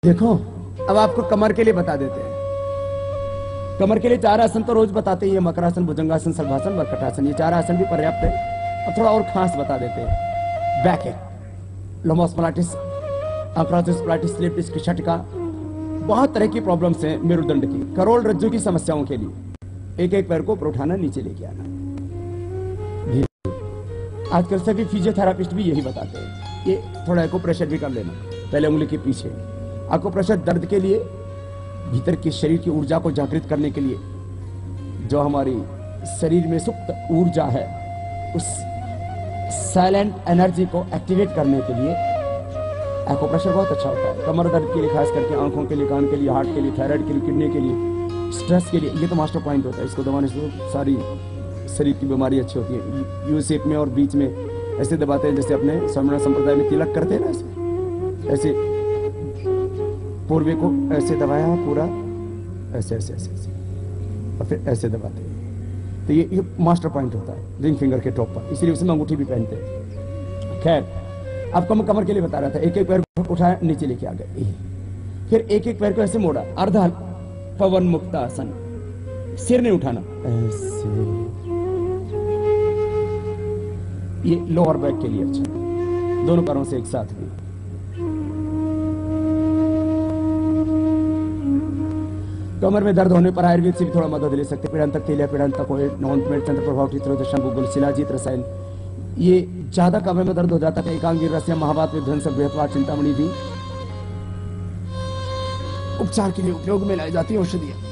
देखो, अब आपको कमर के लिए बता देते हैं। कमर के लिए 4 आसन तो रोज बताते हैं, मकरासन, भुजंगासन, शलभासन, मरकटासन, ये 4 आसन भी पर्याप्त है। अब थोड़ा और खास बता देते हैं। बैक है, लोमस प्लाटिस, अक्राटिस प्लाटिस, स्लिप डिस्क, शटका, बहुत तरह की प्रॉब्लम्स हैं मेरुदंड की, करोड़ रज्जु की समस्याओं के लिए एक एक पैर को ऊपर उठाना, नीचे लेके आना। आजकल सभी फिजियोथेरापिस्ट भी यही बताते हैं। ये थोड़ा एको प्रेशर भी कर लेना, पहले उंगली के पीछे। आपको प्रेशर दर्द के लिए, भीतर के शरीर की ऊर्जा को जागृत करने के लिए, जो हमारी शरीर में सुप्त ऊर्जा है, उस साइलेंट एनर्जी को एक्टिवेट करने के लिए एक्यूप्रेशर बहुत अच्छा होता है। कमर दर्द के लिए, खास करके आंखों के लिए, कान के लिए, हार्ट के लिए, थायराइड के लिए, किडनी के लिए, स्ट्रेस के लिए, ये तो मास्टर पॉइंट होता है। इसको दबाने से सारी शरीर की बीमारी अच्छी होती है। यू शेप में और बीच में ऐसे दबाते हैं जैसे अपने स्वामीनाथ संप्रदाय में तिलक करते हैं ना, ऐसे पूर्वी को ऐसे दबाया पूरा, ऐसे ऐसे ऐसे ऐसे, और फिर ऐसे दबाते हैं। तो ये मास्टर पॉइंट होता है रिंग फिंगर के टॉप पर, इसलिए उसमें अंगूठी भी पहनते हैं। खैर, आपको मैं कमर के लिए बता रहा था। एक एक पैर को उठाया, नीचे लेके आ गए, फिर एक एक पैर को ऐसे मोड़ा, अर्धा पवन मुक्त आसन, सिर नहीं उठाना, ऐसे। ये लोअर बैक के लिए अच्छा है, दोनों पैरों से एक साथ भी। कमर में दर्द होने पर आयुर्वेद से भी थोड़ा मदद ले सकते हैं। पीड़ांतक तेल, पीड़ांतक ऑयल, नवंतमेट, चंद्र प्रभाव, चित्रोदर्शन, गुगुल, शिलाजीत, रसायन। ये ज्यादा कमर में दर्द हो जाता है, एकांगी रस या महावात, विध्वंस, बृहत्वाद, चिंतामणि भी उपचार के लिए उपयोग में लाई जाती है औषधियां।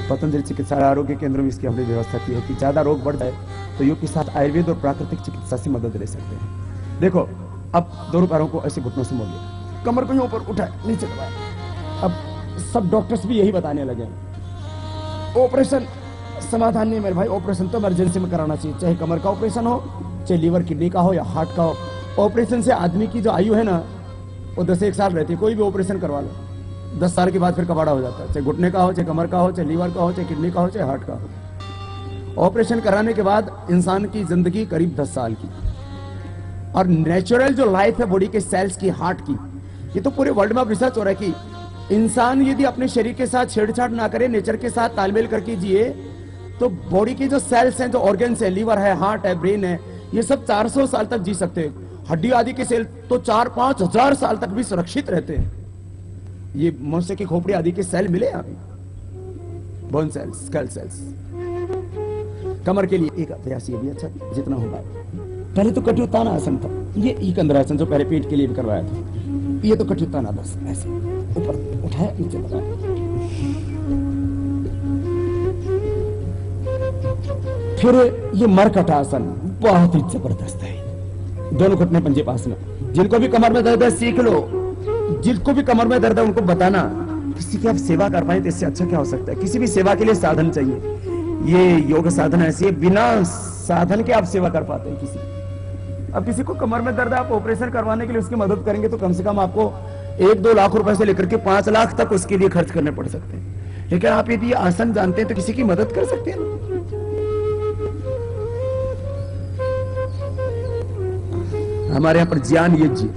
पतंजलि चिकित्सा आरोग्य केंद्र में इसकी हमने व्यवस्था की है कि ज्यादा रोग बढ़ जाए तो योग के साथ आयुर्वेद और प्राकृतिक चिकित्सा से मदद ले सकते हैं। देखो, अब दोनों पैरों को ऐसे घुटनों से मोड़ लिया, कमर को ऊपर उठाए, नीचे दबाया। अब सब डॉक्टर्स भी यही बताने लगे, ऑपरेशन समाधान नहीं मेरे भाई, ऑपरेशन तो इमरजेंसी में कराना चाहिए, चाहे कमर का ऑपरेशन हो, चाहे लीवर किडनी का हो या हार्ट का हो। ऑपरेशन से आदमी की जो आयु है ना, वो 10 साल रहती है। कोई भी ऑपरेशन करवा लो, 10 साल के बाद फिर कबाड़ा हो जाता है, चाहे घुटने का हो, चाहे कमर का हो, चाहे लीवर का हो, चाहे किडनी का हो, चाहे हार्ट का हो। ऑपरेशन कराने के बाद इंसान की जिंदगी करीब 10 साल की, और नेचुरल जो लाइफ है बॉडी के सेल्स की, हार्ट की, ये तो पूरे वर्ल्ड में रिसर्च हो रहा है कि इंसान यदि अपने शरीर के साथ छेड़छाड़ ना करे, नेचर के साथ तालमेल करके जिए, तो बॉडी की जो सेल्स हैं, जो ऑर्गन्स हैं, लीवर है, हार्ट है, ब्रेन है, ये सब 400 साल तक जी सकते हैं। हड्डी आदि के सेल तो 4-5 हजार साल तक भी सुरक्षित रहते हैं। ये मनुष्य की खोपड़ी आदि के सेल मिले अभी, बोन सेल्स, स्कल सेल्स। कमर के लिए एक अभ्यास ये भी अच्छा, जितना होगा। पहले तो कटियुत्तान आसन था, ये कंदरासन जो पहले पेट के लिए भी करवाया था, ये तो कटियुत्तान, बस ऐसे ऊपर उठाया, नीचे लगाया। फिर ये मरकटासन बहुत ही जबरदस्त है, दोनों घुटने पंजे पास में। जिनको भी कमर में दर्द है सीख लो, जिनको भी कमर में दर्द है उनको बताना, किसी की आप सेवा कर पाए तो इससे अच्छा क्या हो सकता है। किसी भी सेवा के लिए साधन चाहिए, ये योग साधना ऐसी है, बिना साधन के आप सेवा कर पाते हैं किसी। अब किसी को कमर में दर्द है, आप ऑपरेशन करवाने के लिए उसकी मदद करेंगे तो कम से कम आपको 1-2 लाख रुपए से लेकर के 5 लाख तक उसके लिए खर्च करने पड़ सकते हैं। लेकिन आप यदि आसन जानते हैं तो किसी की मदद कर सकते हैं। हमारे यहाँ पर ज्ञान यज्ञ,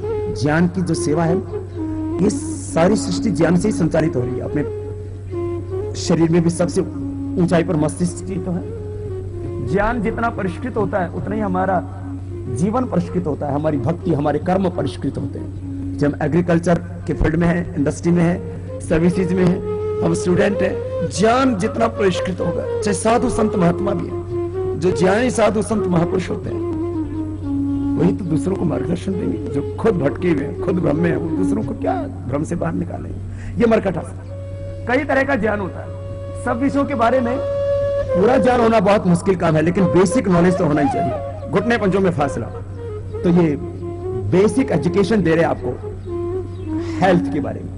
ज्ञान की जो सेवा है, ये सारी सृष्टि ज्ञान से ही संचालित हो रही है। अपने शरीर में भी सबसे ऊंचाई पर मस्तिष्क की तो है। ज्ञान जितना परिष्कृत होता है उतना ही हमारा जीवन परिष्कृत होता है, हमारी भक्ति, हमारे कर्म परिष्कृत होते हैं। जब हम एग्रीकल्चर के फील्ड में है, इंडस्ट्री में है, सर्विसेज में है, हम स्टूडेंट है, ज्ञान जितना परिष्कृत होगा, चाहे साधु संत महात्मा भी है, जो ज्ञानी साधु संत महापुरुष होते हैं, वही तो दूसरों को मार्गदर्शन देंगे। जो खुद भटके हुए हैं, खुद भ्रम में है, वो दूसरों को क्या भ्रम से बाहर निकालेंगे। ये मरकटासन, कई तरह का ज्ञान होता है, सब विषयों के बारे में पूरा ज्ञान होना बहुत मुश्किल काम है, लेकिन बेसिक नॉलेज तो होना ही चाहिए। घुटने पंजों में फासला, तो ये बेसिक एजुकेशन दे रहे हैं आपको हेल्थ के बारे में।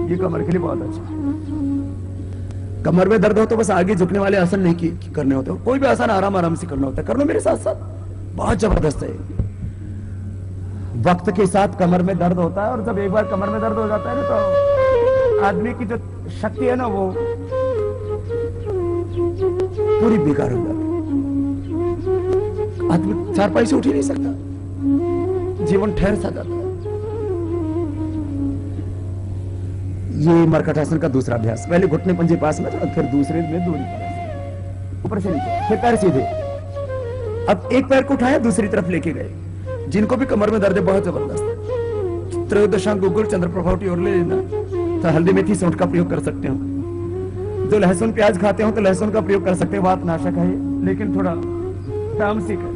ये कमर के लिए बहुत अच्छा है। कमर में दर्द हो तो बस आगे झुकने वाले आसन नहीं करने होते, कोई भी आसन आराम आराम से करना होता है। कर लो मेरे साथ साथ, बहुत जबरदस्त है। वक्त के साथ कमर में दर्द होता है, और जब एक बार कमर में दर्द हो जाता है ना, तो आदमी की जो शक्ति है ना, वो पूरी बेकार हो जाती है। आदमी 4 पाई से उठ ही नहीं सकता। जीवन ठहर सा जाता है। ये मरकटासन का दूसरा अभ्यास, पहले घुटने पंजे पास में, फिर दूसरे में दूरी पर, ऊपर से नीचे, फिर पैर सीधे। अब एक पैर को उठाया, दूसरी तरफ लेके गए। जिनको भी कमर में दर्द है बहुत जबरदस्त, त्रयोदशांग गुगुल चंद्र प्रभावटी और ले लेना, तो हल्दी मेथी सौंठ का प्रयोग कर सकते हो। जो लहसुन प्याज खाते हो तो लहसुन का प्रयोग कर सकते हो, वात नाशक है लेकिन थोड़ा तामसिक है।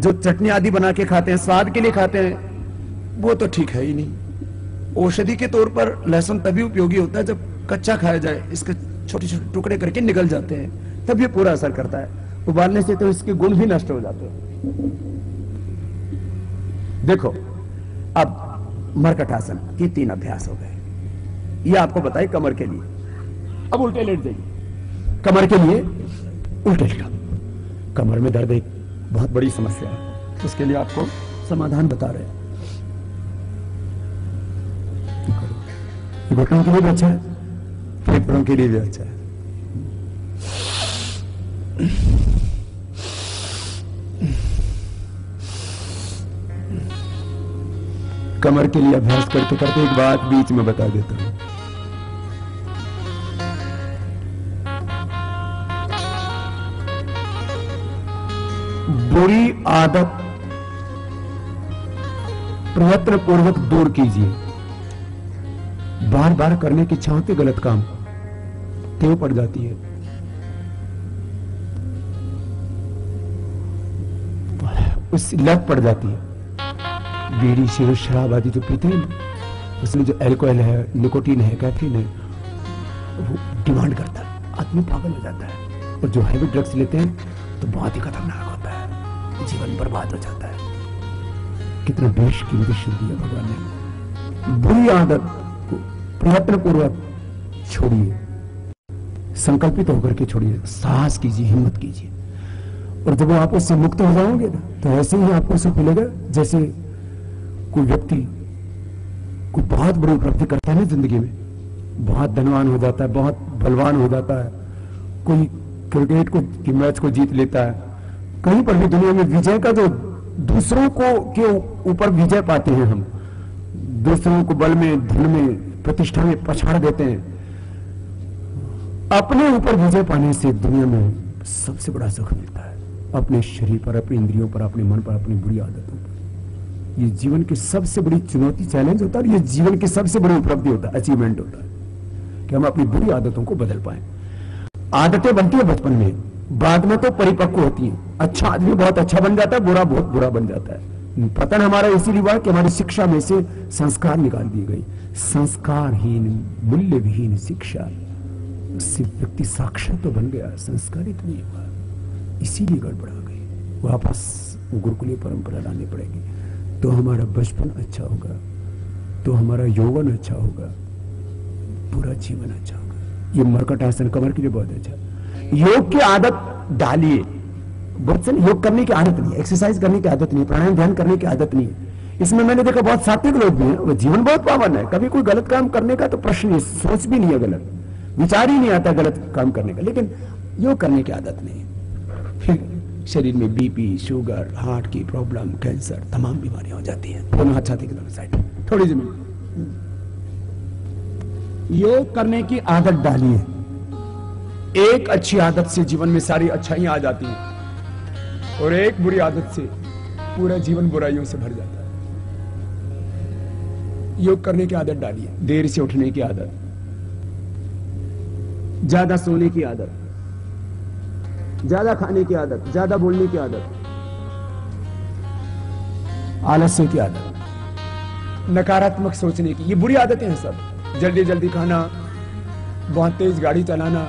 जो चटनी आदि बना के खाते हैं, स्वाद के लिए खाते हैं, वो तो ठीक है ही नहीं। औषधि के तौर पर लहसुन तभी उपयोगी होता है जब कच्चा खाया जाए, इसके छोटे छोटे टुकड़े करके निकल जाते हैं, तब ये पूरा असर करता है। उबालने से तो इसके गुण भी नष्ट हो जाते हैं। देखो, अब मरकटासन के 3 अभ्यास हो गए। ये आपको बताए कमर के लिए। अब उल्टे लेट जाइए। कमर के लिए उल्टे लेटा। कमर में दर्द एक बहुत बड़ी समस्या है, उसके लिए आपको समाधान बता रहे हैं। घुटनों के लिए भी अच्छा है, फेफड़ों के लिए भी अच्छा है। कमर के लिए अभ्यास करते करते एक बात बीच में बता देता हूं। बुरी आदत प्रयत्न पूर्वक दूर कीजिए। बार बार करने की इच्छा होती, गलत काम टेव पड़ जाती है। उससे लत पड़ जाती है। बीड़ी सिगरेट शराब आदि तो पीते हैं, उसमें जो अल्कोहल है, निकोटीन है, कैफीन है, वो डिमांड करता है, आदमी पागल हो जाता है। और जो हैवी ड्रग्स लेते हैं तो बहुत ही खतरनाक होता है, जीवन बर्बाद हो जाता है। कितना बेशकीमती चीज दिया भगवान ने। बुरी आदत को प्रयत्न पूर्वक छोड़िए, संकल्पित होकर के छोड़िए, साहस कीजिए, हिम्मत कीजिए। और जब आप उससे मुक्त हो जाओगे ना, तो ऐसे ही आपको सुख मिलेगा जैसे कोई व्यक्ति कोई बहुत बड़ी उपलब्धि करता है ना जिंदगी में, बहुत धनवान हो जाता है, बहुत बलवान हो जाता है, कोई क्रिकेट की मैच को जीत लेता है, कहीं पर भी दुनिया में विजय का जो दूसरों को के ऊपर विजय पाते हैं हम, दूसरों को बल में, धन में, प्रतिष्ठा में पछाड़ देते हैं, अपने ऊपर विजय पाने से दुनिया में सबसे बड़ा सुख मिलता है। अपने शरीर पर, अपनी इंद्रियों पर, अपने मन पर, अपनी बुरी आदतों पर। ये जीवन की सबसे बड़ी चुनौती, चैलेंज होता है। ये जीवन की सबसे बड़ी उपलब्धि होता है, अचीवमेंट होता है कि हम अपनी बुरी आदतों को बदल पाए। आदतें बनती है बचपन में, बाद में तो परिपक्व होती है। अच्छा आदमी बहुत अच्छा बन जाता है, बुरा बहुत बुरा बन जाता है। पतन हमारा इसीलिए हुआ कि हमारी शिक्षा में से संस्कार निकाल दिए गए। संस्कारहीन, मूल्यविहीन शिक्षा, उससे व्यक्ति साक्षर तो बन गया, संस्कारित नहीं हुआ, इसीलिए गड़बड़ा गई। वापस गुरुकुलीय परंपरा लानी पड़ेगी, तो हमारा बचपन अच्छा होगा, तो हमारा यौवन अच्छा होगा, पूरा जीवन अच्छा होगा। ये मरकटासन कमर के लिए बहुत अच्छा। योग की आदत डालिए। बहुत से योग करने की आदत नहीं है, एक्सरसाइज करने की आदत नहीं है, प्राणायाम ध्यान करने की आदत नहीं है। इसमें मैंने देखा बहुत सात्विक लोग भी हैं, वो जीवन बहुत पावन है, कभी कोई गलत काम करने का तो प्रश्न नहीं, सोच भी नहीं है, गलत विचार ही नहीं आता गलत काम करने का, लेकिन योग करने की आदत नहीं है। फिर शरीर में बीपी, शुगर, हार्ट की प्रॉब्लम, कैंसर, तमाम बीमारियां हो जाती हैं। दोनों हाथ छाती की दोनों साइड, थोड़ी जमीन। योग करने की आदत डालिए। एक अच्छी आदत से जीवन में सारी अच्छाइयां आ जाती हैं, और एक बुरी आदत से पूरा जीवन बुराइयों से भर जाता है। योग करने की आदत डालिए। देर से उठने की आदत, ज्यादा सोने की आदत, ज्यादा खाने की आदत, ज्यादा बोलने की आदत, आलस्य की आदत, नकारात्मक सोचने की, ये बुरी आदतें हैं सब। जल्दी जल्दी खाना, बहुत तेज गाड़ी चलाना,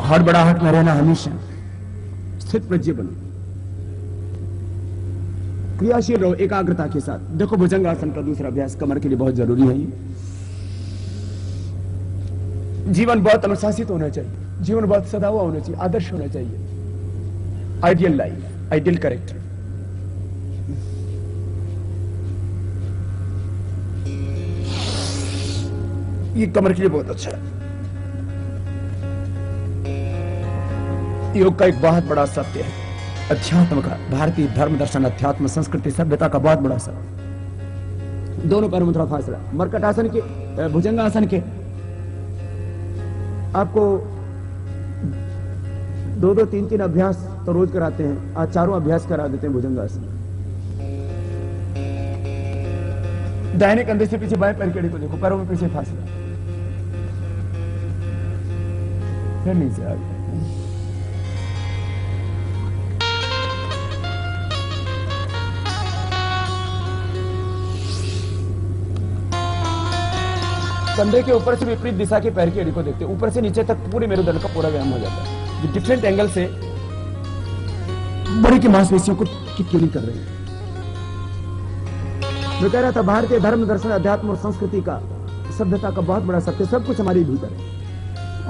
हड़बड़ाहट में रहना, हमेशा स्थित प्रज्ञ बनो, क्रियाशील रहो एकाग्रता के साथ। देखो, भुजंगासन का दूसरा अभ्यास कमर के लिए बहुत जरूरी है। जीवन बहुत अनुशासित होना चाहिए, जीवन बहुत सदा हुआ होना चाहिए, आदर्श होना चाहिए, आइडियल लाइफ, आइडियल कैरेक्टर। ये कमर के लिए बहुत अच्छा है। योग का एक बहुत बड़ा सत्य है, अध्यात्म का, भारतीय धर्म दर्शन अध्यात्म संस्कृति सभ्यता का बहुत बड़ा असर। दोनों पैरों में थोड़ा फासला, मरकट आसन के, भुजंगासन के आपको 2-2, 3-3 अभ्यास तो रोज कराते हैं, आज 4 अभ्यास करा देते हैं भुजंगासन। दाहिने कंधे से पीछे बाएं पैर के को देखो, पैरों में पीछे फासला, फिर नीचे आगे। कंधे के ऊपर से विपरीत दिशा के पैर की एड़ी को देखते, ऊपर से नीचे तक पूरे मेरुदंड का पूरा व्यायाम हो जाता है। डिफरेंट एंगल से बड़ी की मांसपेशियों को ट्यूनिंग कर रही है। मैं कह रहा था भारतीय धर्म दर्शन अध्यात्म और संस्कृति का सभ्यता का बहुत बड़ा सत्य, सब कुछ हमारे भीतर है।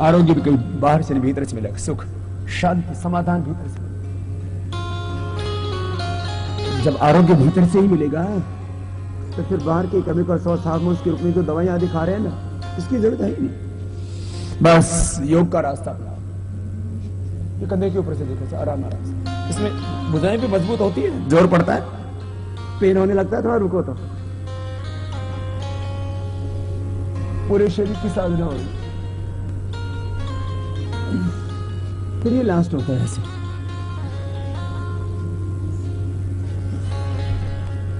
आरोग्य भी कहीं बाहर से नहीं भीतर से मिलेगा, सुख शांति समाधान भीतर से मिलेगा। जब आरोग्य भीतर से ही मिलेगा तो फिर बाहर के केमिकल सॉल्ट हार्मोन्स की रुकने जो दवाइयां आदि खा रहे हैं ना, इसकी जरूरत है ही नहीं। बस योग का रास्ता अपना, ये कंधे के ऊपर से देखो, आराम आराम से। इसमें भुजाएं भी मजबूत होती है, जोर पड़ता है, पेन होने लगता है, थोड़ा रुको तो पूरे शरीर की साधना होगी, फिर ये लास्ट होता है। ऐसे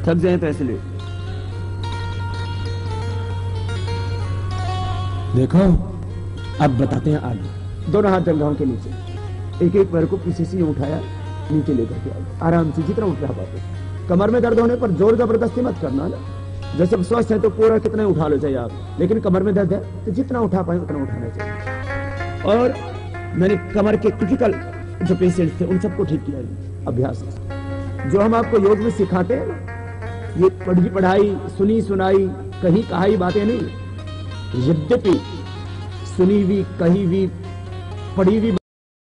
थक जाए तो ऐसे ले देखो। अब बताते हैं आगे। दोनों हाथ जंघाओं के नीचे, एक एक पैर को पीछे से उठाया, नीचे लेकर के आराम से जितना उठा पाते। कमर में दर्द होने पर जोर जबरदस्ती मत करना ना, जैसे स्वस्थ है तो पूरा कितना उठा लो चाहिए आप, लेकिन कमर में दर्द है तो जितना उठा पाए उतना उठाना चाहिए। और मैंने कमर के क्रिटिकल जो पेशेंट्स थे उन सबको ठीक किया अभ्यास। जो हम आपको योग में सिखाते हैं, ये पढ़ी पढ़ाई सुनी सुनाई कहीं कहाई बातें नहीं, यद्यपि सुनी हुई कही हुई पढ़ी हुई